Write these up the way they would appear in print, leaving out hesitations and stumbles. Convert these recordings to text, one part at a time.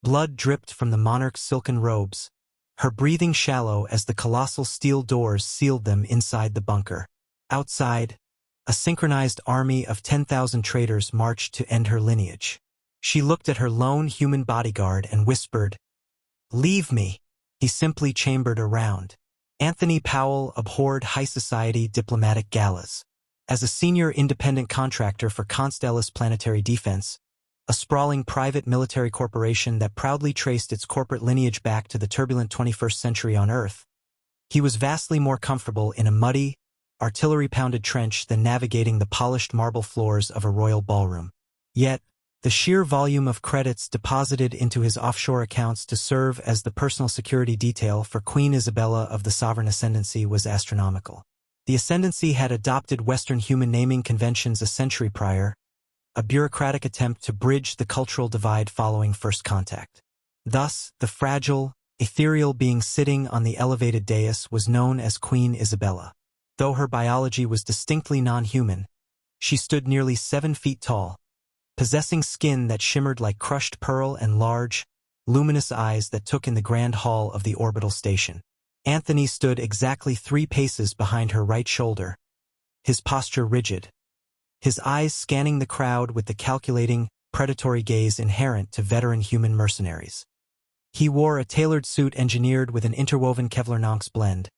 Blood dripped from the monarch's silken robes, her breathing shallow as the colossal steel doors sealed them inside the bunker. Outside, a synchronized army of 10,000 traitors marched to end her lineage. She looked at her lone human bodyguard and whispered, "Leave me." He simply chambered around. Anthony Powell abhorred high society diplomatic galas. As a senior independent contractor for Constellus Planetary Defense, a sprawling private military corporation that proudly traced its corporate lineage back to the turbulent 21st century on Earth, he was vastly more comfortable in a muddy, artillery-pounded trench than navigating the polished marble floors of a royal ballroom. Yet, the sheer volume of credits deposited into his offshore accounts to serve as the personal security detail for Queen Isabella of the Sovereign Ascendancy was astronomical. The Ascendancy had adopted Western human naming conventions a century prior, a bureaucratic attempt to bridge the cultural divide following first contact. Thus, the fragile, ethereal being sitting on the elevated dais was known as Queen Isabella. Though her biology was distinctly non-human, she stood nearly 7 feet tall, possessing skin that shimmered like crushed pearl and large, luminous eyes that took in the grand hall of the orbital station. Anthony stood exactly 3 paces behind her right shoulder, his posture rigid, his eyes scanning the crowd with the calculating, predatory gaze inherent to veteran human mercenaries. He wore a tailored suit engineered with an interwoven Kevlar-Nonx blend,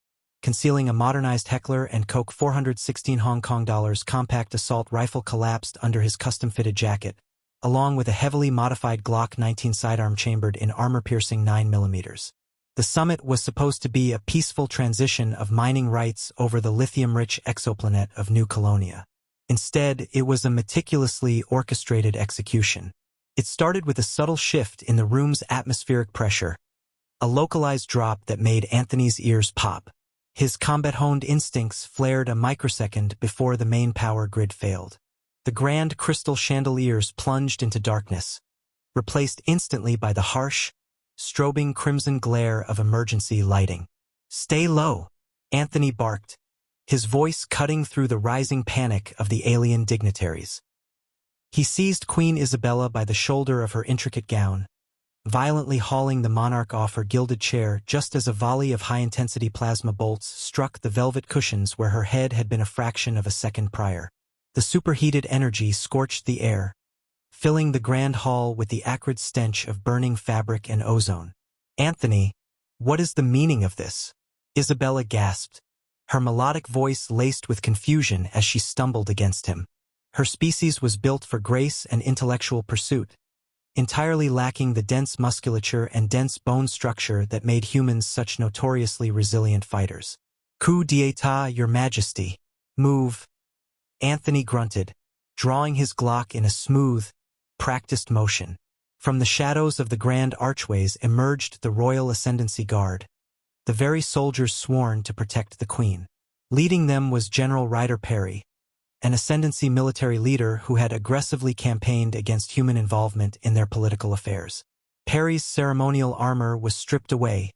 concealing a modernized Heckler & Koch 416 Hong Kong dollars compact assault rifle collapsed under his custom-fitted jacket, along with a heavily modified Glock 19 sidearm chambered in armor-piercing 9mm. The summit was supposed to be a peaceful transition of mining rights over the lithium-rich exoplanet of New Colonia. Instead, it was a meticulously orchestrated execution. It started with a subtle shift in the room's atmospheric pressure, a localized drop that made Anthony's ears pop. His combat-honed instincts flared a microsecond before the main power grid failed. The grand crystal chandeliers plunged into darkness, replaced instantly by the harsh, strobing crimson glare of emergency lighting. "Stay low," Anthony barked, his voice cutting through the rising panic of the alien dignitaries. He seized Queen Isabella by the shoulder of her intricate gown, violently hauling the monarch off her gilded chair just as a volley of high-intensity plasma bolts struck the velvet cushions where her head had been a fraction of a second prior. The superheated energy scorched the air, filling the grand hall with the acrid stench of burning fabric and ozone. "Anthony, what is the meaning of this?" Isabella gasped, her melodic voice laced with confusion as she stumbled against him. Her species was built for grace and intellectual pursuit, entirely lacking the dense musculature and dense bone structure that made humans such notoriously resilient fighters. "Coup d'état, Your Majesty." "Move," Anthony grunted, drawing his Glock in a smooth, practiced motion. From the shadows of the grand archways emerged the Royal Ascendancy Guard, the very soldiers sworn to protect the Queen. Leading them was General Ryder Perry, an Ascendancy military leader who had aggressively campaigned against human involvement in their political affairs. Perry's ceremonial armor was stripped away,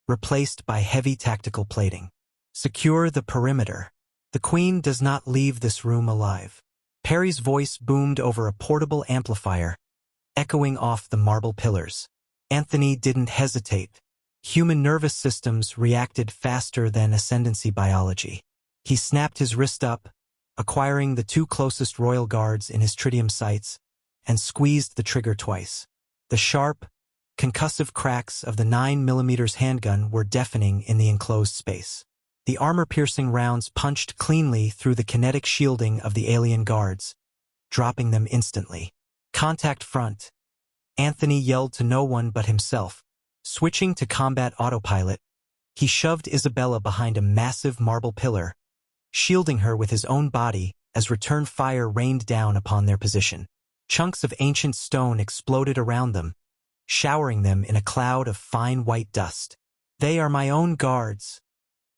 replaced by heavy tactical plating. "Secure the perimeter. The Queen does not leave this room alive." Perry's voice boomed over a portable amplifier, echoing off the marble pillars. Anthony didn't hesitate. Human nervous systems reacted faster than Ascendancy biology. He snapped his wrist up, acquiring the 2 closest royal guards in his tritium sights, and squeezed the trigger twice. The sharp, concussive cracks of the 9mm handgun were deafening in the enclosed space. The armor-piercing rounds punched cleanly through the kinetic shielding of the alien guards, dropping them instantly. "Contact front," Anthony yelled to no one but himself. Switching to combat autopilot, he shoved Isabella behind a massive marble pillar, shielding her with his own body as return fire rained down upon their position. Chunks of ancient stone exploded around them, showering them in a cloud of fine white dust. "They are my own guards,"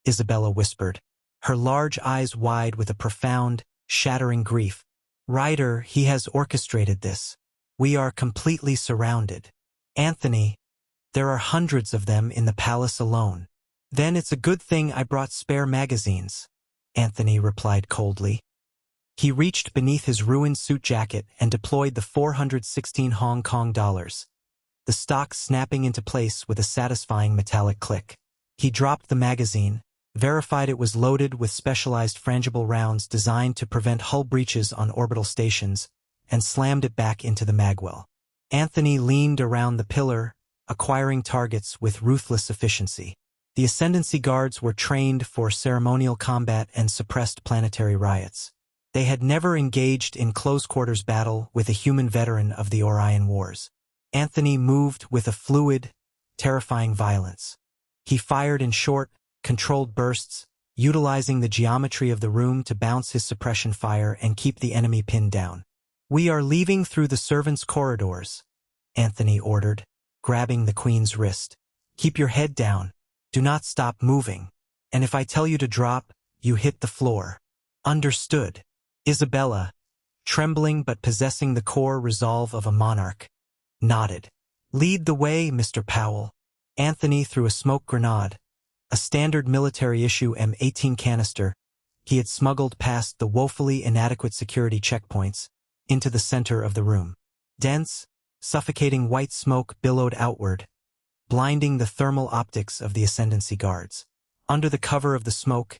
Isabella whispered, her large eyes wide with a profound, shattering grief. "Ryder, he has orchestrated this. We are completely surrounded. Anthony, there are hundreds of them in the palace alone." "Then it's a good thing I brought spare magazines," Anthony replied coldly. He reached beneath his ruined suit jacket and deployed the 416 Hong Kong dollars, the stock snapping into place with a satisfying metallic click. He dropped the magazine, verified it was loaded with specialized frangible rounds designed to prevent hull breaches on orbital stations, and slammed it back into the magwell. Anthony leaned around the pillar, acquiring targets with ruthless efficiency. The Ascendancy Guards were trained for ceremonial combat and suppressed planetary riots. They had never engaged in close-quarters battle with a human veteran of the Orion Wars. Anthony moved with a fluid, terrifying violence. He fired in short, controlled bursts, utilizing the geometry of the room to bounce his suppression fire and keep the enemy pinned down. "We are leaving through the servants' corridors," Anthony ordered, grabbing the Queen's wrist. "Keep your head down. Do not stop moving. And if I tell you to drop, you hit the floor." "Understood." Isabella, trembling but possessing the core resolve of a monarch, nodded. "Lead the way, Mr. Powell." Anthony threw a smoke grenade, a standard military-issue M18 canister he had smuggled past the woefully inadequate security checkpoints, into the center of the room. Dense, suffocating white smoke billowed outward, blinding the thermal optics of the Ascendancy Guards. Under the cover of the smoke,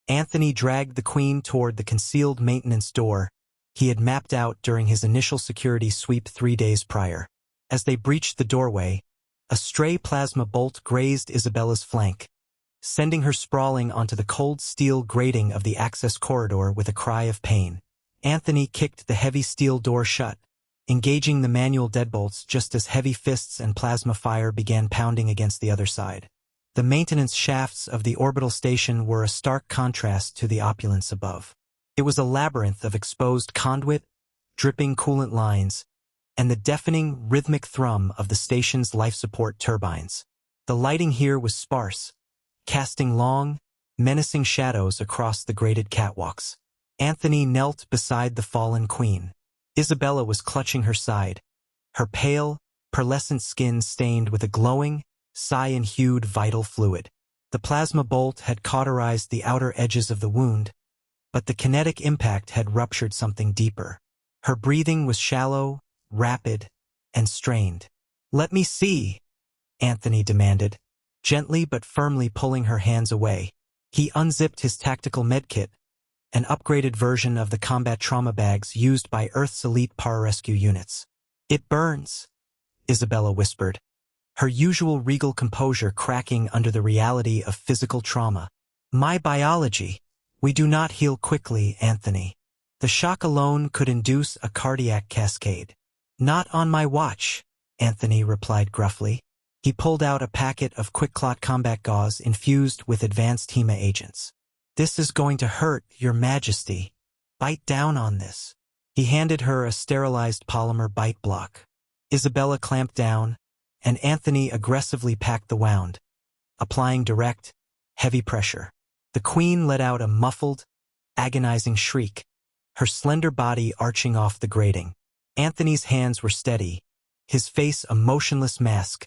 Anthony dragged the Queen toward the concealed maintenance door he had mapped out during his initial security sweep 3 days prior. As they breached the doorway, a stray plasma bolt grazed Isabella's flank, sending her sprawling onto the cold steel grating of the access corridor with a cry of pain. Anthony kicked the heavy steel door shut, engaging the manual deadbolts just as heavy fists and plasma fire began pounding against the other side. The maintenance shafts of the orbital station were a stark contrast to the opulence above. It was a labyrinth of exposed conduit, dripping coolant lines, and the deafening, rhythmic thrum of the station's life support turbines. The lighting here was sparse, casting long, menacing shadows across the grated catwalks. Anthony knelt beside the fallen Queen. Isabella was clutching her side, her pale, pearlescent skin stained with a glowing, cyan-hued vital fluid. The plasma bolt had cauterized the outer edges of the wound, but the kinetic impact had ruptured something deeper. Her breathing was shallow, rapid, and strained. "Let me see," Anthony demanded, gently but firmly pulling her hands away. He unzipped his tactical medkit, an upgraded version of the combat trauma bags used by Earth's elite pararescue units. "It burns," Isabella whispered, her usual regal composure cracking under the reality of physical trauma. "My biology. We do not heal quickly, Anthony. The shock alone could induce a cardiac cascade." "Not on my watch," Anthony replied gruffly. He pulled out a packet of quick-clot combat gauze infused with advanced HEMA agents. "This is going to hurt, Your Majesty. Bite down on this." He handed her a sterilized polymer bite block. Isabella clamped down, and Anthony aggressively packed the wound, applying direct, heavy pressure. The Queen let out a muffled, agonizing shriek, her slender body arching off the grating. Anthony's hands were steady, his face a motionless mask,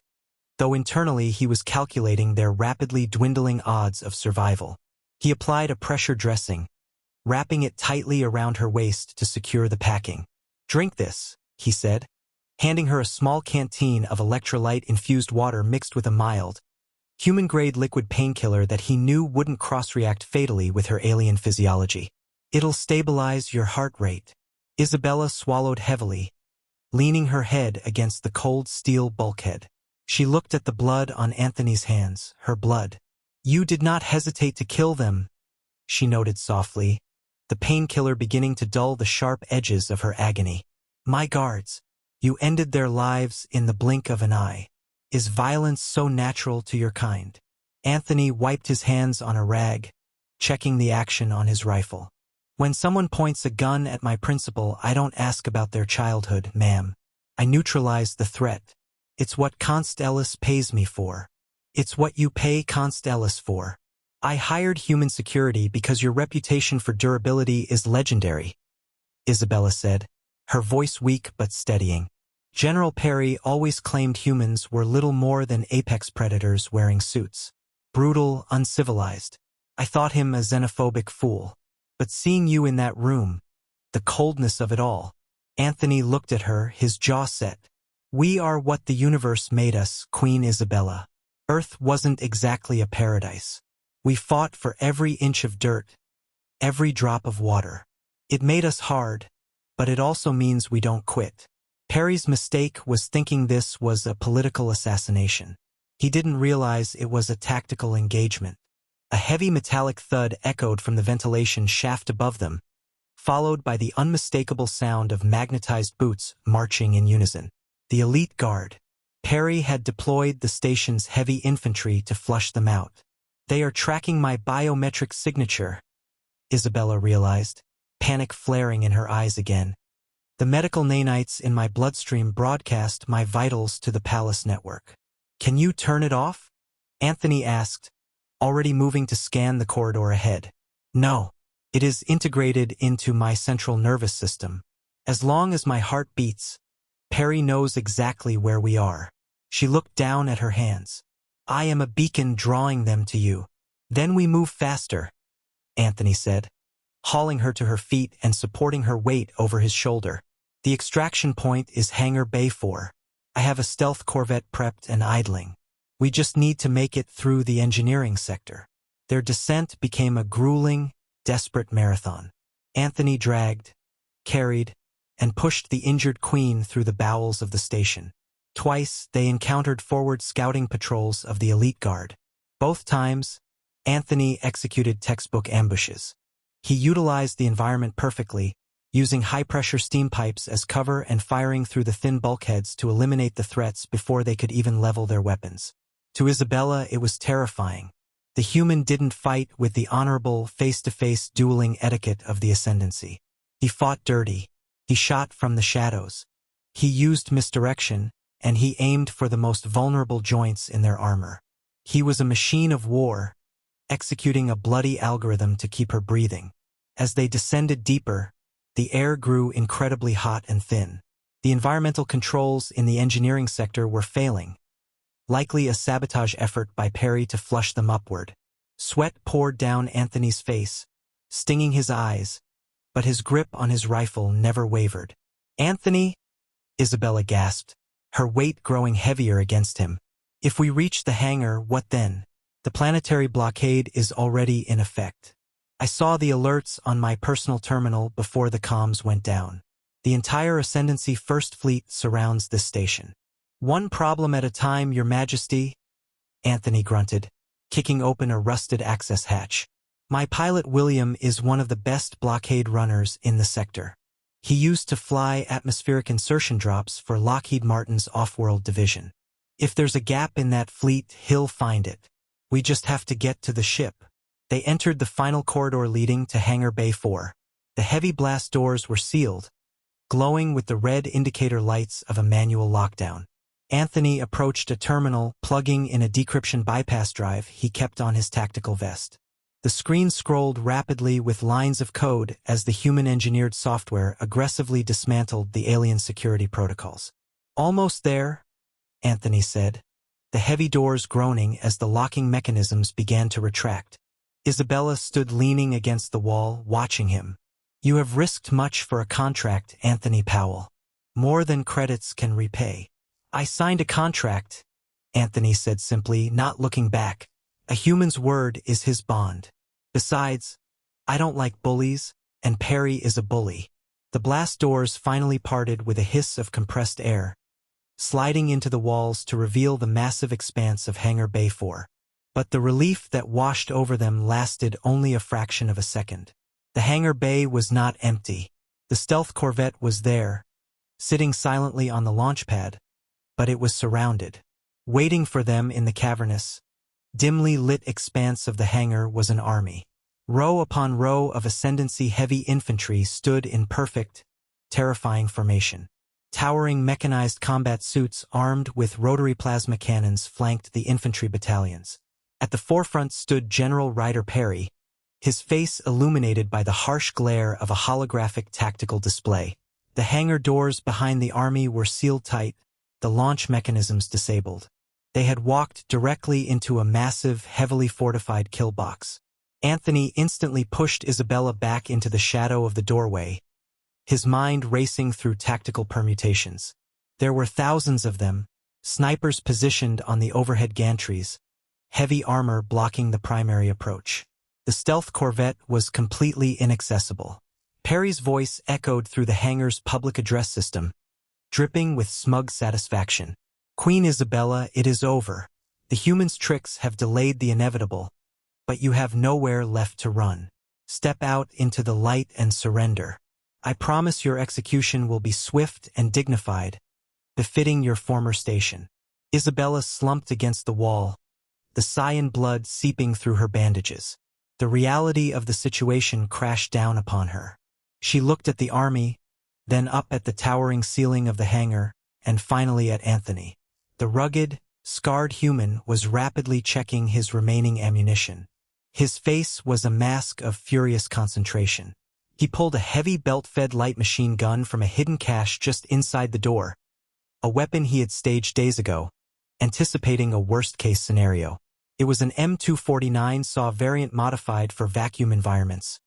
though internally he was calculating their rapidly dwindling odds of survival. He applied a pressure dressing, wrapping it tightly around her waist to secure the packing. "Drink this," he said, handing her a small canteen of electrolyte-infused water mixed with a mild, human-grade liquid painkiller that he knew wouldn't cross-react fatally with her alien physiology. "It'll stabilize your heart rate." Isabella swallowed heavily, leaning her head against the cold steel bulkhead. She looked at the blood on Anthony's hands, her blood. "You did not hesitate to kill them," she noted softly, the painkiller beginning to dull the sharp edges of her agony. "My guards, you ended their lives in the blink of an eye. Is violence so natural to your kind?" Anthony wiped his hands on a rag, checking the action on his rifle. "When someone points a gun at my principal, I don't ask about their childhood, ma'am. I neutralize the threat. It's what Const Ellis pays me for. It's what you pay Const Ellis for. I hired human security because your reputation for durability is legendary," Isabella said, her voice weak but steadying. "General Perry always claimed humans were little more than apex predators wearing suits. Brutal, uncivilized. I thought him a xenophobic fool. But seeing you in that room, the coldness of it all." Anthony looked at her, his jaw set, We are what the universe made us, Queen Isabella. Earth wasn't exactly a paradise. We fought for every inch of dirt, every drop of water. It made us hard, but it also means we don't quit. Perry's mistake was thinking this was a political assassination. He didn't realize it was a tactical engagement. A heavy metallic thud echoed from the ventilation shaft above them, followed by the unmistakable sound of magnetized boots marching in unison. The elite guard. Perry had deployed the station's heavy infantry to flush them out. They are tracking my biometric signature, Isabella realized, panic flaring in her eyes again. The medical nanites in my bloodstream broadcast my vitals to the palace network. Can you turn it off? Anthony asked, already moving to scan the corridor ahead. No. It is integrated into my central nervous system. As long as my heart beats, Perry knows exactly where we are. She looked down at her hands. I am a beacon drawing them to you. Then we move faster, Anthony said, hauling her to her feet and supporting her weight over his shoulder. The extraction point is Hangar Bay 4. I have a stealth corvette prepped and idling. We just need to make it through the engineering sector. Their descent became a grueling, desperate marathon. Anthony dragged, carried, and pushed the injured queen through the bowels of the station. Twice, they encountered forward scouting patrols of the elite guard. Both times, Anthony executed textbook ambushes. He utilized the environment perfectly, using high-pressure steam pipes as cover and firing through the thin bulkheads to eliminate the threats before they could even level their weapons. To Isabella, it was terrifying. The human didn't fight with the honorable, face-to-face dueling etiquette of the ascendancy. He fought dirty. He shot from the shadows. He used misdirection, and he aimed for the most vulnerable joints in their armor. He was a machine of war, executing a bloody algorithm to keep her breathing. As they descended deeper, the air grew incredibly hot and thin. The environmental controls in the engineering sector were failing, likely a sabotage effort by Perry to flush them upward. Sweat poured down Anthony's face, stinging his eyes, but his grip on his rifle never wavered. Anthony, Isabella gasped, her weight growing heavier against him. If we reach the hangar, what then? The planetary blockade is already in effect. I saw the alerts on my personal terminal before the comms went down. The entire Ascendancy First Fleet surrounds this station. One problem at a time, Your Majesty, Anthony grunted, kicking open a rusted access hatch. My pilot William is one of the best blockade runners in the sector. He used to fly atmospheric insertion drops for Lockheed Martin's off-world division. If there's a gap in that fleet, he'll find it. We just have to get to the ship. They entered the final corridor leading to Hangar Bay 4. The heavy blast doors were sealed, glowing with the red indicator lights of a manual lockdown. Anthony approached a terminal, plugging in a decryption bypass drive he kept on his tactical vest. The screen scrolled rapidly with lines of code as the human-engineered software aggressively dismantled the alien security protocols. Almost there, Anthony said, the heavy doors groaning as the locking mechanisms began to retract. Isabella stood leaning against the wall, watching him. You have risked much for a contract, Anthony Powell. More than credits can repay. I signed a contract, Anthony said simply, not looking back. A human's word is his bond. Besides, I don't like bullies, and Perry is a bully. The blast doors finally parted with a hiss of compressed air, sliding into the walls to reveal the massive expanse of Hangar Bay 4. But the relief that washed over them lasted only a fraction of a second. The hangar bay was not empty. The stealth corvette was there, sitting silently on the launch pad, but it was surrounded. Waiting for them in the cavernous, dimly lit expanse of the hangar was an army. Row upon row of Ascendancy heavy infantry stood in perfect, terrifying formation. Towering mechanized combat suits armed with rotary plasma cannons flanked the infantry battalions. At the forefront stood General Ryder Perry, his face illuminated by the harsh glare of a holographic tactical display. The hangar doors behind the army were sealed tight, the launch mechanisms disabled. They had walked directly into a massive, heavily fortified kill box. Anthony instantly pushed Isabella back into the shadow of the doorway, his mind racing through tactical permutations. There were thousands of them, snipers positioned on the overhead gantries, heavy armor blocking the primary approach. The stealth corvette was completely inaccessible. Perry's voice echoed through the hangar's public address system, dripping with smug satisfaction. Queen Isabella, it is over. The humans' tricks have delayed the inevitable, but you have nowhere left to run. Step out into the light and surrender. I promise your execution will be swift and dignified, befitting your former station. Isabella slumped against the wall, the cyan blood seeping through her bandages. The reality of the situation crashed down upon her. She looked at the army, then up at the towering ceiling of the hangar, and finally at Anthony. The rugged, scarred human was rapidly checking his remaining ammunition. His face was a mask of furious concentration. He pulled a heavy belt-fed light machine gun from a hidden cache just inside the door, a weapon he had staged days ago, anticipating a worst-case scenario. It was an M249 SAW variant modified for vacuum environments,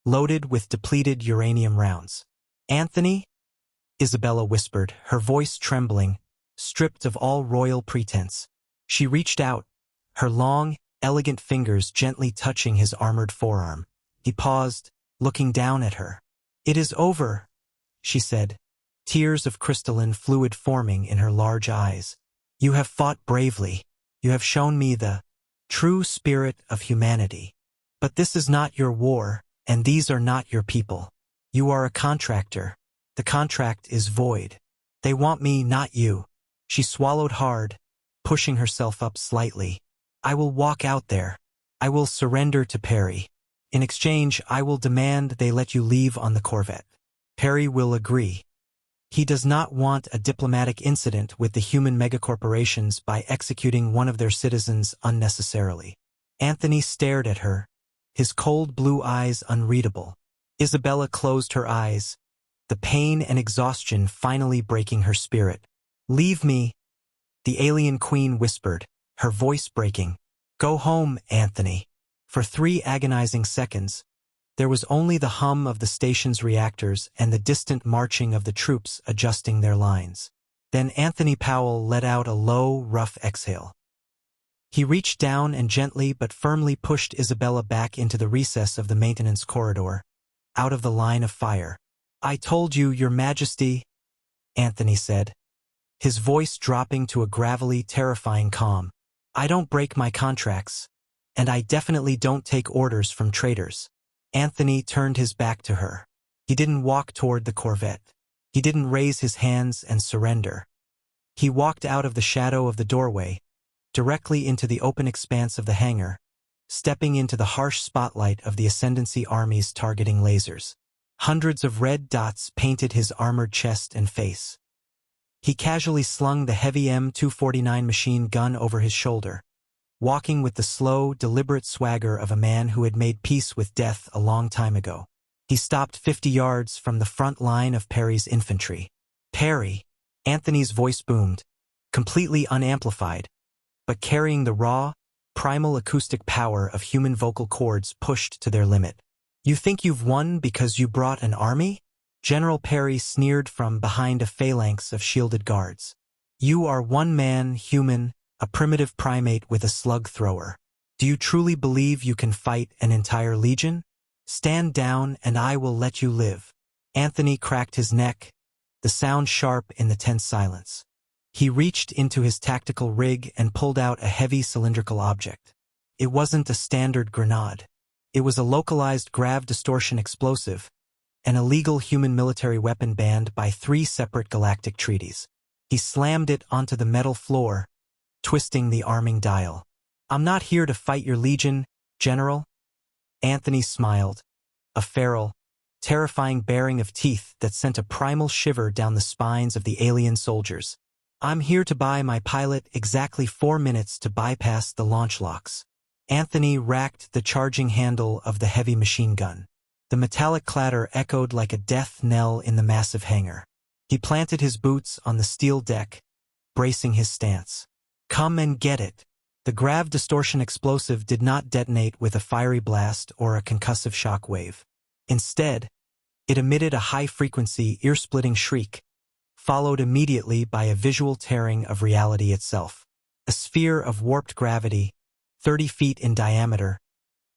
loaded with depleted uranium rounds. Anthony? Isabella whispered, her voice trembling, stripped of all royal pretense. She reached out, her long, elegant fingers gently touching his armored forearm. He paused, looking down at her. It is over, she said, tears of crystalline fluid forming in her large eyes. You have fought bravely. You have shown me the true spirit of humanity. But this is not your war, and these are not your people. You are a contractor. The contract is void. They want me, not you. She swallowed hard, pushing herself up slightly. I will walk out there. I will surrender to Perry. In exchange, I will demand they let you leave on the Corvette. Perry will agree. He does not want a diplomatic incident with the human megacorporations by executing one of their citizens unnecessarily. Anthony stared at her, his cold blue eyes unreadable. Isabella closed her eyes, the pain and exhaustion finally breaking her spirit. Leave me, the alien queen whispered, her voice breaking. Go home, Anthony. For 3 agonizing seconds, there was only the hum of the station's reactors and the distant marching of the troops adjusting their lines. Then Anthony Powell let out a low, rough exhale. He reached down and gently but firmly pushed Isabella back into the recess of the maintenance corridor, out of the line of fire. I told you, Your Majesty, Anthony said, his voice dropping to a gravelly, terrifying calm. I don't break my contracts, and I definitely don't take orders from traitors. Anthony turned his back to her. He didn't walk toward the Corvette. He didn't raise his hands and surrender. He walked out of the shadow of the doorway, directly into the open expanse of the hangar, stepping into the harsh spotlight of the Ascendancy Army's targeting lasers. Hundreds of red dots painted his armored chest and face. He casually slung the heavy M249 machine gun over his shoulder, walking with the slow, deliberate swagger of a man who had made peace with death a long time ago. He stopped 50 yards from the front line of Perry's infantry. Perry! Anthony's voice boomed, completely unamplified, but carrying the raw, primal acoustic power of human vocal cords pushed to their limit. You think you've won because you brought an army? General Perry sneered from behind a phalanx of shielded guards. You are one man, human, a primitive primate with a slug thrower. Do you truly believe you can fight an entire legion? Stand down and I will let you live. Anthony cracked his neck, the sound sharp in the tense silence. He reached into his tactical rig and pulled out a heavy cylindrical object. It wasn't a standard grenade. It was a localized grav distortion explosive, an illegal human military weapon banned by 3 separate galactic treaties. He slammed it onto the metal floor, twisting the arming dial. I'm not here to fight your legion, General. Anthony smiled, a feral, terrifying baring of teeth that sent a primal shiver down the spines of the alien soldiers. I'm here to buy my pilot exactly 4 minutes to bypass the launch locks. Anthony racked the charging handle of the heavy machine gun. The metallic clatter echoed like a death knell in the massive hangar. He planted his boots on the steel deck, bracing his stance. Come and get it. The grav distortion explosive did not detonate with a fiery blast or a concussive shock wave. Instead, it emitted a high-frequency, ear-splitting shriek, followed immediately by a visual tearing of reality itself. A sphere of warped gravity, 30 feet in diameter,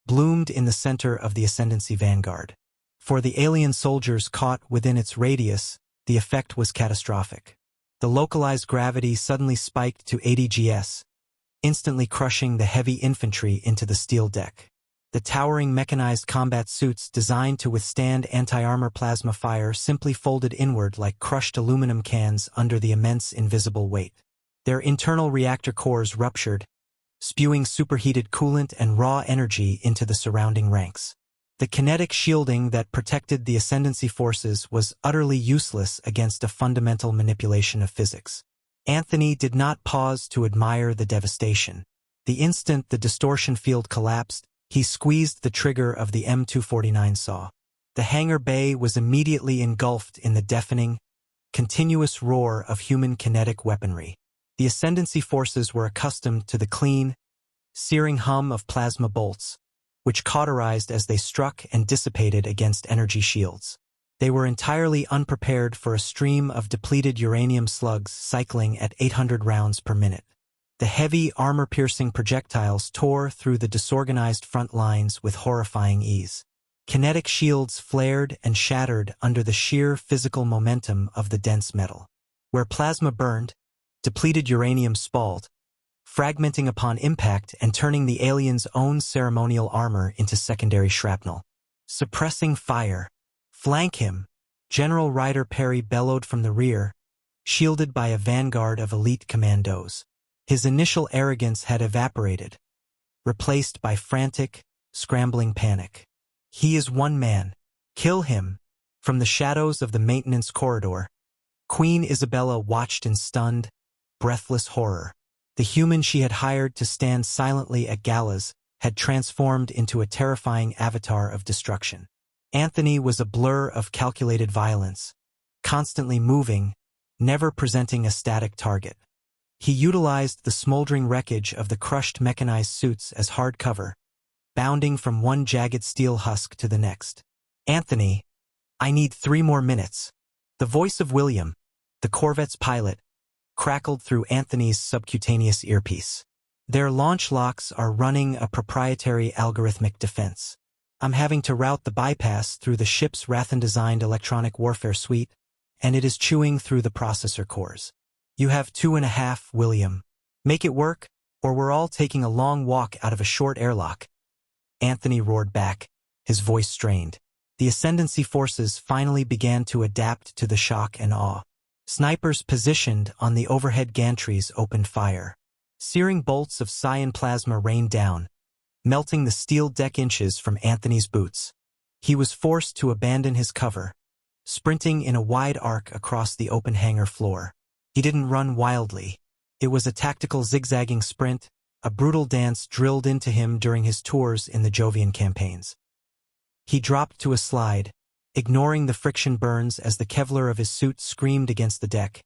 bloomed in the center of the Ascendancy vanguard. For the alien soldiers caught within its radius, the effect was catastrophic. The localized gravity suddenly spiked to 80 gs, instantly crushing the heavy infantry into the steel deck. The towering mechanized combat suits designed to withstand anti-armor plasma fire simply folded inward like crushed aluminum cans under the immense invisible weight. Their internal reactor cores ruptured, spewing superheated coolant and raw energy into the surrounding ranks. The kinetic shielding that protected the Ascendancy forces was utterly useless against a fundamental manipulation of physics. Anthony did not pause to admire the devastation. The instant the distortion field collapsed, he squeezed the trigger of the M249 saw. The hangar bay was immediately engulfed in the deafening, continuous roar of human kinetic weaponry. The Ascendancy forces were accustomed to the clean, searing hum of plasma bolts, which cauterized as they struck and dissipated against energy shields. They were entirely unprepared for a stream of depleted uranium slugs cycling at 800 rounds per minute. The heavy, armor-piercing projectiles tore through the disorganized front lines with horrifying ease. Kinetic shields flared and shattered under the sheer physical momentum of the dense metal. Where plasma burned, depleted uranium spalled, fragmenting upon impact and turning the aliens' own ceremonial armor into secondary shrapnel. Suppressing fire. Flank him! General Ryder Perry bellowed from the rear, shielded by a vanguard of elite commandos. His initial arrogance had evaporated, replaced by frantic, scrambling panic. He is one man. Kill him! From the shadows of the maintenance corridor, Queen Isabella watched in stunned, breathless horror. The human she had hired to stand silently at galas had transformed into a terrifying avatar of destruction. Anthony was a blur of calculated violence, constantly moving, never presenting a static target. He utilized the smoldering wreckage of the crushed mechanized suits as hard cover, bounding from one jagged steel husk to the next. Anthony, I need 3 more minutes. The voice of William, the corvette's pilot, crackled through Anthony's subcutaneous earpiece. Their launch locks are running a proprietary algorithmic defense. I'm having to route the bypass through the ship's Rathan-designed electronic warfare suite, and it is chewing through the processor cores. You have 2.5, William. Make it work, or we're all taking a long walk out of a short airlock. Anthony roared back, his voice strained. The Ascendancy forces finally began to adapt to the shock and awe. Snipers positioned on the overhead gantries opened fire. Searing bolts of cyan plasma rained down, melting the steel deck inches from Anthony's boots. He was forced to abandon his cover, sprinting in a wide arc across the open hangar floor. He didn't run wildly. It was a tactical zigzagging sprint, a brutal dance drilled into him during his tours in the Jovian campaigns. He dropped to a slide, ignoring the friction burns as the Kevlar of his suit screamed against the deck,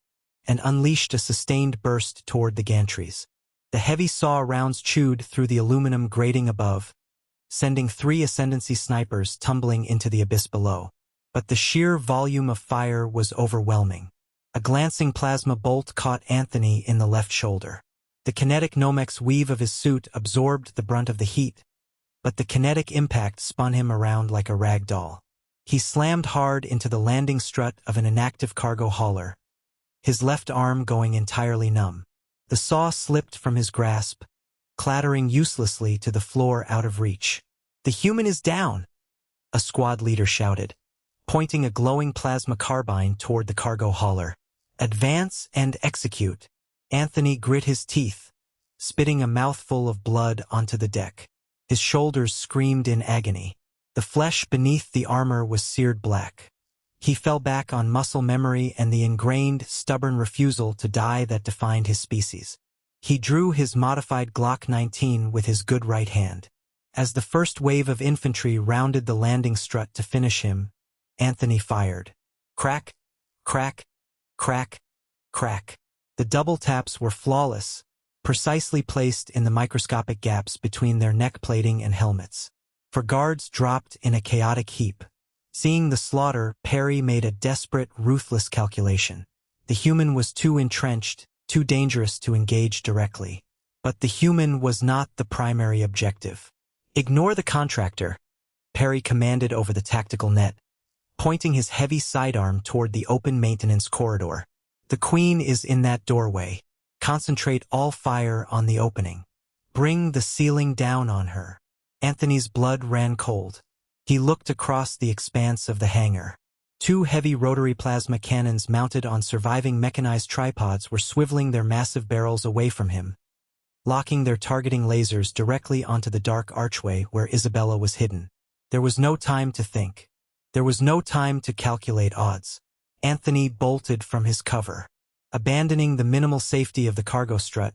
and unleashed a sustained burst toward the gantries. The heavy saw rounds chewed through the aluminum grating above, sending 3 Ascendancy snipers tumbling into the abyss below. But the sheer volume of fire was overwhelming. A glancing plasma bolt caught Anthony in the left shoulder. The kinetic Nomex weave of his suit absorbed the brunt of the heat, but the kinetic impact spun him around like a rag doll. He slammed hard into the landing strut of an inactive cargo hauler, his left arm going entirely numb. The saw slipped from his grasp, clattering uselessly to the floor out of reach. "The human is down," a squad leader shouted, pointing a glowing plasma carbine toward the cargo hauler. "Advance and execute." Anthony grit his teeth, spitting a mouthful of blood onto the deck. His shoulders screamed in agony. The flesh beneath the armor was seared black. He fell back on muscle memory and the ingrained, stubborn refusal to die that defined his species. He drew his modified Glock 19 with his good right hand. As the first wave of infantry rounded the landing strut to finish him, Anthony fired. Crack, crack, crack, crack. The double taps were flawless, precisely placed in the microscopic gaps between their neck plating and helmets. For guards dropped in a chaotic heap. Seeing the slaughter, Perry made a desperate, ruthless calculation. The human was too entrenched, too dangerous to engage directly. But the human was not the primary objective. "Ignore the contractor," Perry commanded over the tactical net, pointing his heavy sidearm toward the open maintenance corridor. "The Queen is in that doorway. Concentrate all fire on the opening. Bring the ceiling down on her." Anthony's blood ran cold. He looked across the expanse of the hangar. Two heavy rotary plasma cannons mounted on surviving mechanized tripods were swiveling their massive barrels away from him, locking their targeting lasers directly onto the dark archway where Isabella was hidden. There was no time to think. There was no time to calculate odds. Anthony bolted from his cover. Abandoning the minimal safety of the cargo strut,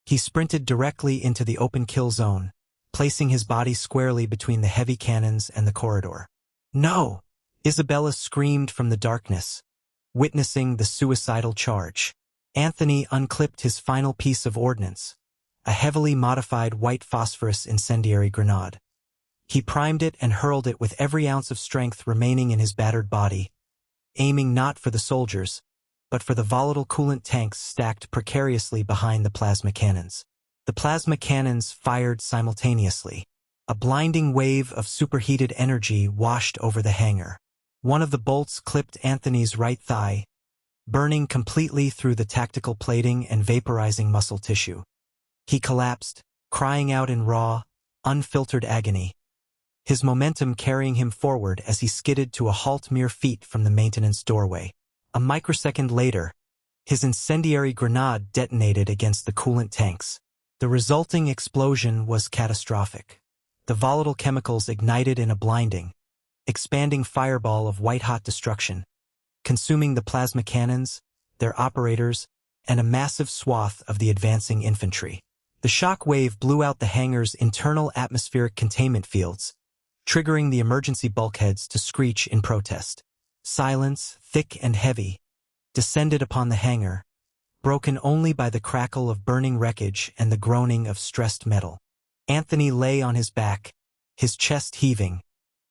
he sprinted directly into the open kill zone, placing his body squarely between the heavy cannons and the corridor. "No!" Isabella screamed from the darkness, witnessing the suicidal charge. Anthony unclipped his final piece of ordnance, a heavily modified white phosphorus incendiary grenade. He primed it and hurled it with every ounce of strength remaining in his battered body, aiming not for the soldiers, but for the volatile coolant tanks stacked precariously behind the plasma cannons. The plasma cannons fired simultaneously. A blinding wave of superheated energy washed over the hangar. One of the bolts clipped Anthony's right thigh, burning completely through the tactical plating and vaporizing muscle tissue. He collapsed, crying out in raw, unfiltered agony, his momentum carrying him forward as he skidded to a halt mere feet from the maintenance doorway. A microsecond later, his incendiary grenade detonated against the coolant tanks. The resulting explosion was catastrophic. The volatile chemicals ignited in a blinding, expanding fireball of white-hot destruction, consuming the plasma cannons, their operators, and a massive swath of the advancing infantry. The shock wave blew out the hangar's internal atmospheric containment fields, triggering the emergency bulkheads to screech in protest. Silence, thick and heavy, descended upon the hangar, broken only by the crackle of burning wreckage and the groaning of stressed metal. Anthony lay on his back, his chest heaving,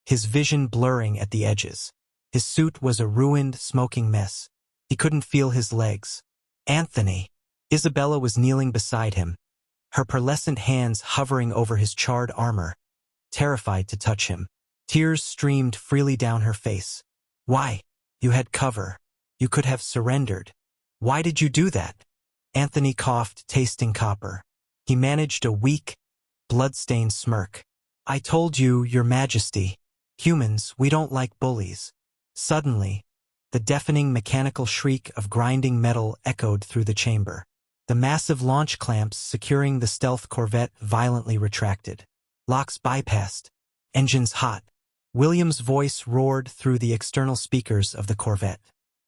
his vision blurring at the edges. His suit was a ruined, smoking mess. He couldn't feel his legs. "Anthony!" Isabella was kneeling beside him, her pearlescent hands hovering over his charred armor, terrified to touch him. Tears streamed freely down her face. "Why? You had cover. You could have surrendered. Why did you do that?" Anthony coughed, tasting copper. He managed a weak, blood-stained smirk. "I told you, Your Majesty. Humans, we don't like bullies." Suddenly, the deafening mechanical shriek of grinding metal echoed through the chamber. The massive launch clamps securing the stealth corvette violently retracted. Locks bypassed. Engines hot. William's voice roared through the external speakers of the corvette.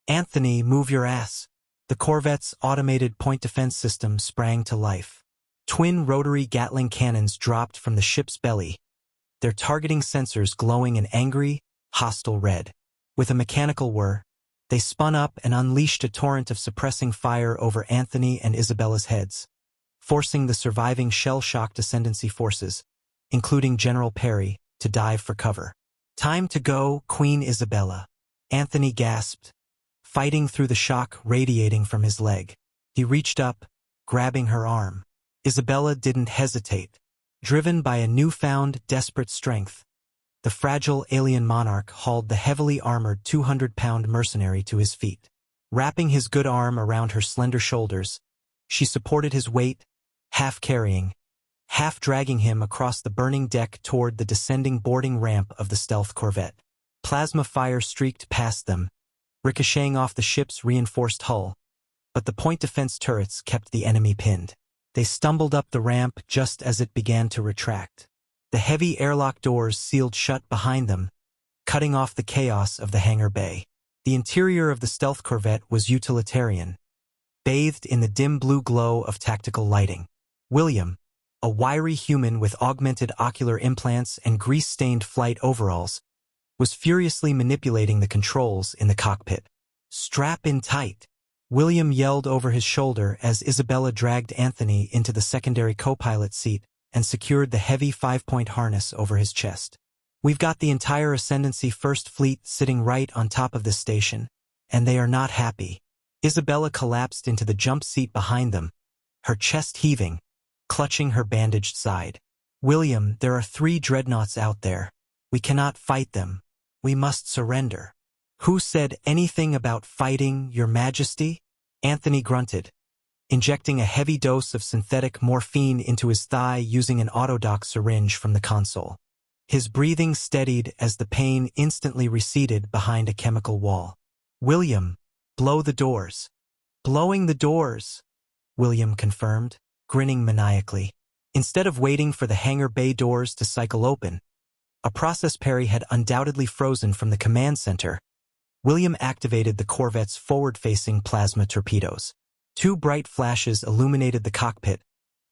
"Anthony, move your ass." The corvette's automated point defense system sprang to life. Twin rotary Gatling cannons dropped from the ship's belly, their targeting sensors glowing an angry, hostile red. With a mechanical whir, they spun up and unleashed a torrent of suppressing fire over Anthony and Isabella's heads, forcing the surviving shell-shocked ascendancy forces, including General Perry, to dive for cover. "Time to go, Queen Isabella," Anthony gasped, fighting through the shock radiating from his leg. He reached up, grabbing her arm. Isabella didn't hesitate. Driven by a newfound, desperate strength, the fragile alien monarch hauled the heavily armored 200-pound mercenary to his feet. Wrapping his good arm around her slender shoulders, she supported his weight, half carrying, half dragging him across the burning deck toward the descending boarding ramp of the stealth corvette. Plasma fire streaked past them, ricocheting off the ship's reinforced hull, but the point defense turrets kept the enemy pinned. They stumbled up the ramp just as it began to retract. The heavy airlock doors sealed shut behind them, cutting off the chaos of the hangar bay. The interior of the stealth corvette was utilitarian, bathed in the dim blue glow of tactical lighting. William, a wiry human with augmented ocular implants and grease-stained flight overalls, was furiously manipulating the controls in the cockpit. "Strap in tight," William yelled over his shoulder as Isabella dragged Anthony into the secondary co-pilot seat and secured the heavy 5-point harness over his chest. "We've got the entire Ascendancy First Fleet sitting right on top of this station, and they are not happy." Isabella collapsed into the jump seat behind them, her chest heaving, clutching her bandaged side. William, there are 3 dreadnoughts out there. We cannot fight them. We must surrender. Who said anything about fighting, Your Majesty? Anthony grunted, injecting a heavy dose of synthetic morphine into his thigh using an autodoc syringe from the console. His breathing steadied as the pain instantly receded behind a chemical wall. William, blow the doors. Blowing the doors, William confirmed, grinning maniacally. Instead of waiting for the hangar bay doors to cycle open, a process Perry had undoubtedly frozen from the command center, William activated the corvette's forward-facing plasma torpedoes. 2 bright flashes illuminated the cockpit,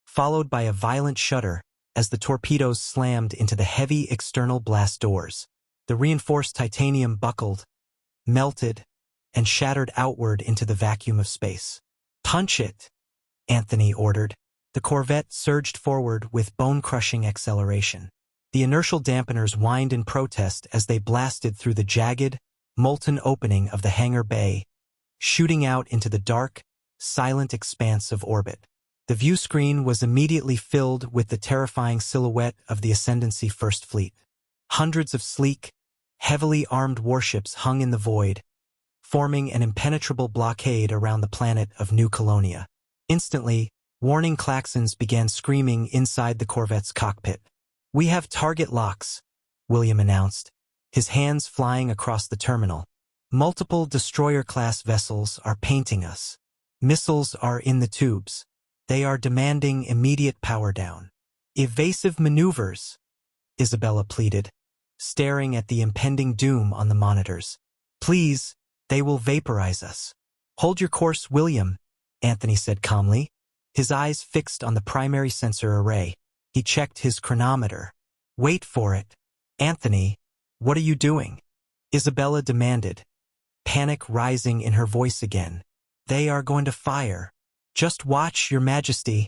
followed by a violent shudder as the torpedoes slammed into the heavy external blast doors. The reinforced titanium buckled, melted, and shattered outward into the vacuum of space. Punch it, Anthony ordered. The corvette surged forward with bone-crushing acceleration. The inertial dampeners whined in protest as they blasted through the jagged, molten opening of the hangar bay, shooting out into the dark, silent expanse of orbit. The view screen was immediately filled with the terrifying silhouette of the Ascendancy First Fleet. Hundreds of sleek, heavily armed warships hung in the void, forming an impenetrable blockade around the planet of New Colonia. Instantly, warning klaxons began screaming inside the corvette's cockpit. We have target locks, William announced, his hands flying across the terminal. Multiple destroyer-class vessels are painting us. Missiles are in the tubes. They are demanding immediate power down. Evasive maneuvers, Isabella pleaded, staring at the impending doom on the monitors. Please, they will vaporize us. Hold your course, William, Anthony said calmly, his eyes fixed on the primary sensor array. He checked his chronometer. Wait for it. Anthony, what are you doing? Isabella demanded, panic rising in her voice again. They are going to fire. Just watch, Your Majesty,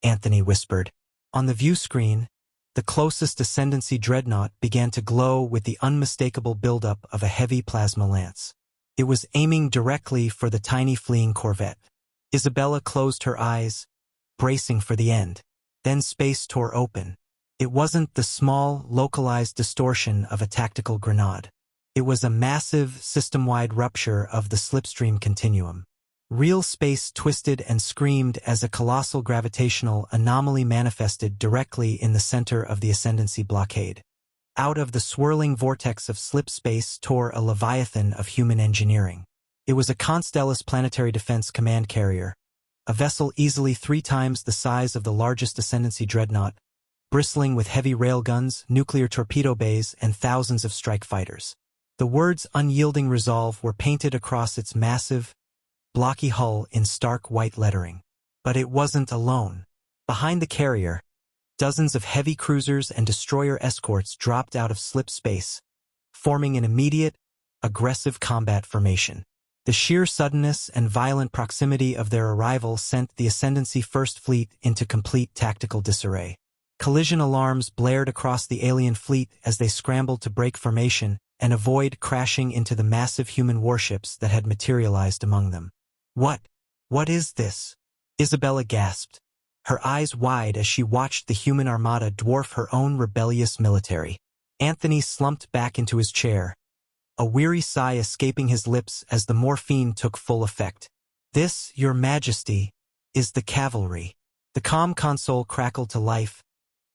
Anthony whispered. On the view screen, the closest Ascendancy dreadnought began to glow with the unmistakable buildup of a heavy plasma lance. It was aiming directly for the tiny fleeing corvette. Isabella closed her eyes, bracing for the end. Then space tore open. It wasn't the small, localized distortion of a tactical grenade. It was a massive, system-wide rupture of the slipstream continuum. Real space twisted and screamed as a colossal gravitational anomaly manifested directly in the center of the Ascendancy blockade. Out of the swirling vortex of slip space tore a leviathan of human engineering. It was a Constellus Planetary Defense Command Carrier, a vessel easily 3 times the size of the largest Ascendancy dreadnought, bristling with heavy railguns, nuclear torpedo bays, and thousands of strike fighters. The words unyielding resolve were painted across its massive, blocky hull in stark white lettering. But it wasn't alone. Behind the carrier, dozens of heavy cruisers and destroyer escorts dropped out of slip space, forming an immediate, aggressive combat formation. The sheer suddenness and violent proximity of their arrival sent the Ascendancy First Fleet into complete tactical disarray. Collision alarms blared across the alien fleet as they scrambled to break formation and avoid crashing into the massive human warships that had materialized among them. What is this? Isabella gasped, her eyes wide as she watched the human armada dwarf her own rebellious military. Anthony slumped back into his chair, a weary sigh escaping his lips as the morphine took full effect. This, Your Majesty, is the cavalry. The comm console crackled to life,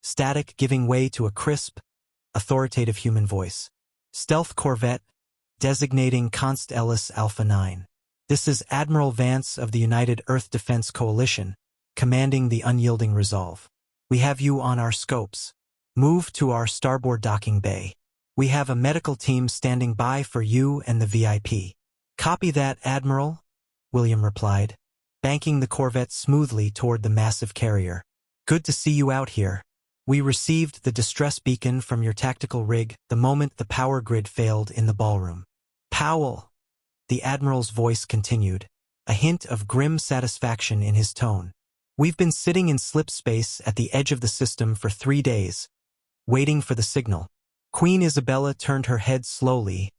static giving way to a crisp, authoritative human voice. Stealth corvette, designating Const Ellis Alpha 9. This is Admiral Vance of the United Earth Defense Coalition, commanding the Unyielding Resolve. We have you on our scopes. Move to our starboard docking bay. We have a medical team standing by for you and the VIP. Copy that, Admiral, William replied, banking the corvette smoothly toward the massive carrier. Good to see you out here. We received the distress beacon from your tactical rig the moment the power grid failed in the ballroom. Powell, the Admiral's voice continued, a hint of grim satisfaction in his tone. We've been sitting in slip space at the edge of the system for 3 days, waiting for the signal. Queen Isabella turned her head slowly,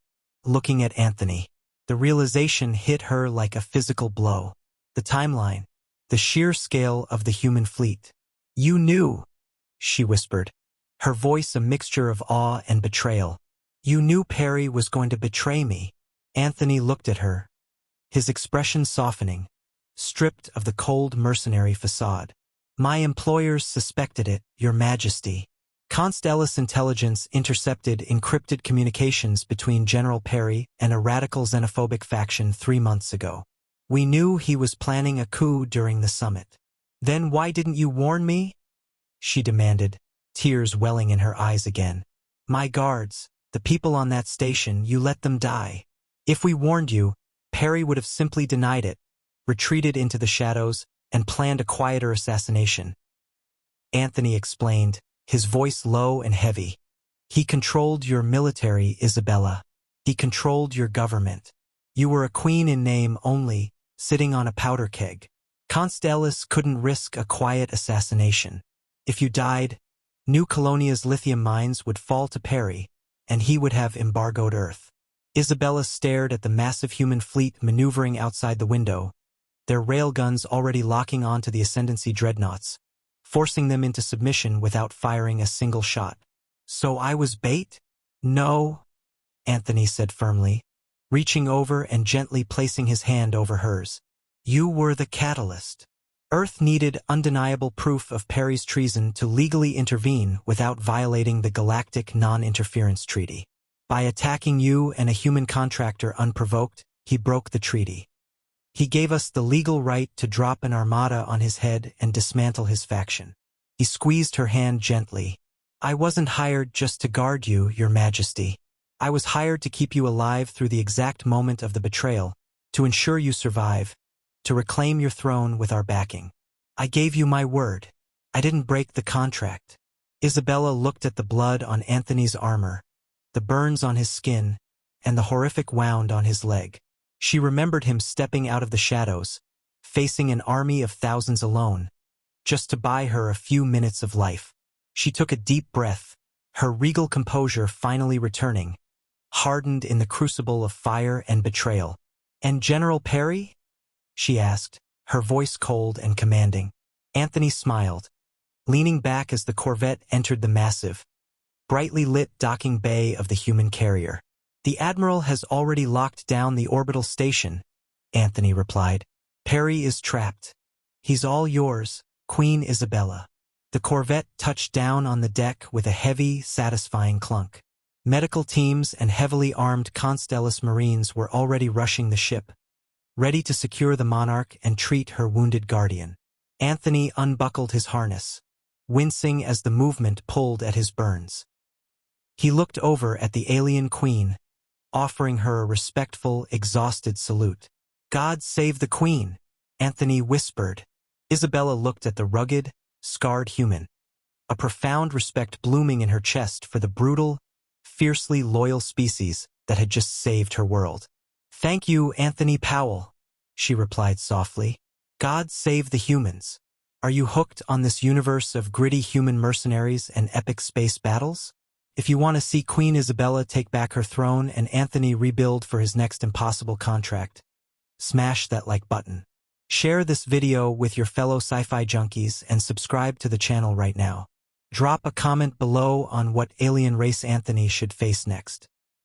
looking at Anthony. The realization hit her like a physical blow. The timeline, the sheer scale of the human fleet. "You knew," she whispered, her voice a mixture of awe and betrayal. "You knew Perry was going to betray me." Anthony looked at her, his expression softening, stripped of the cold mercenary facade. "My employers suspected it, Your Majesty." Constellus intelligence intercepted encrypted communications between General Perry and a radical xenophobic faction 3 months ago. "We knew he was planning a coup during the summit." "Then why didn't you warn me?" she demanded, tears welling in her eyes again. "My guards, the people on that station, you let them die. If we warned you, Perry would have simply denied it, retreated into the shadows, and planned a quieter assassination." Anthony explained, his voice low and heavy. "He controlled your military, Isabella. He controlled your government. You were a queen in name only, sitting on a powder keg. Constellus couldn't risk a quiet assassination. If you died, New Colonia's lithium mines would fall to Perry, and he would have embargoed Earth." Isabella stared at the massive human fleet maneuvering outside the window, their railguns already locking onto the Ascendancy dreadnoughts, forcing them into submission without firing a single shot. "So I was bait?" "No," Anthony said firmly, reaching over and gently placing his hand over hers. "You were the catalyst. Earth needed undeniable proof of Perry's treason to legally intervene without violating the Galactic Non-Interference Treaty. By attacking you and a human contractor unprovoked, he broke the treaty. He gave us the legal right to drop an armada on his head and dismantle his faction." He squeezed her hand gently. "I wasn't hired just to guard you, Your Majesty. I was hired to keep you alive through the exact moment of the betrayal, to ensure you survive, to reclaim your throne with our backing. I gave you my word. I didn't break the contract." Isabella looked at the blood on Anthony's armor, the burns on his skin, and the horrific wound on his leg. She remembered him stepping out of the shadows, facing an army of thousands alone, just to buy her a few minutes of life. She took a deep breath, her regal composure finally returning, hardened in the crucible of fire and betrayal. "And General Perry?" she asked, her voice cold and commanding. Anthony smiled, leaning back as the Corvette entered the massive, brightly lit docking bay of the human carrier. "The Admiral has already locked down the orbital station," Anthony replied. "Perry is trapped. He's all yours, Queen Isabella." The Corvette touched down on the deck with a heavy, satisfying clunk. Medical teams and heavily armed Constellus Marines were already rushing the ship, ready to secure the Monarch and treat her wounded guardian. Anthony unbuckled his harness, wincing as the movement pulled at his burns. He looked over at the alien queen, offering her a respectful, exhausted salute. "God save the Queen," Anthony whispered. Isabella looked at the rugged, scarred human, a profound respect blooming in her chest for the brutal, fiercely loyal species that had just saved her world. "Thank you, Anthony Powell," she replied softly. "God save the humans. Are you hooked on this universe of gritty human mercenaries and epic space battles? If you want to see Queen Isabella take back her throne and Anthony rebuild for his next impossible contract, smash that like button. Share this video with your fellow sci-fi junkies and subscribe to the channel right now. Drop a comment below on what alien race Anthony should face next.